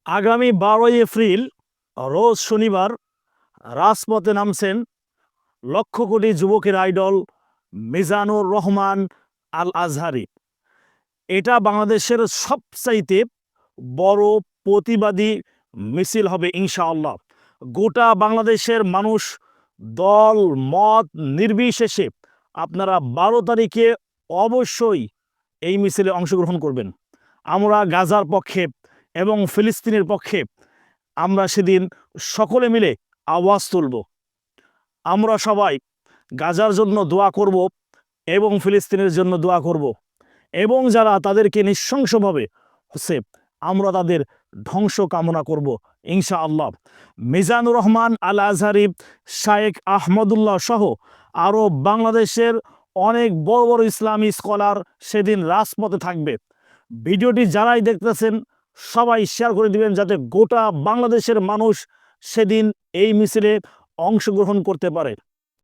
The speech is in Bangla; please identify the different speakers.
Speaker 1: আগামী 12ই এপ্রিল রোজ শনিবার রাজপথে নামছেন লক্ষ কোটি যুবকের আইডল মিজানুর রহমান আল আজহারি। এটা বাংলাদেশের সবচাইতে বড় প্রতিবাদী মিছিল হবে ইনশাআল্লাহ। গোটা বাংলাদেশের মানুষ দল মত নির্বিশেষে আপনারা 12 তারিখে অবশ্যই এই মিছিলে অংশগ্রহণ করবেন। আমরা গাজার পক্ষে এবং ফিলিস্তিনের পক্ষে আমরা সেদিন সকলে মিলে আওয়াজ তুলব। আমরা সবাই গাজার জন্য দোয়া করব এবং ফিলিস্তিনের জন্য দোয়া করব, এবং যারা তাদেরকে নৃশংসভাবে হচ্ছে আমরা তাদের ধ্বংস কামনা করব ইনশাআল্লাহ। মিজানুর রহমান আল আজহারি, শায়েখ আহমদুল্লাহ সহ আরও বাংলাদেশের অনেক বড় বড় ইসলামী স্কলার সেদিন রাজপথে থাকবে। ভিডিওটি যারাই দেখতেছেন সবাই শেয়ার করে দিবেন, যাতে গোটা বাংলাদেশের মানুষ সেদিন এই মিছিলে অংশগ্রহণ করতে পারে।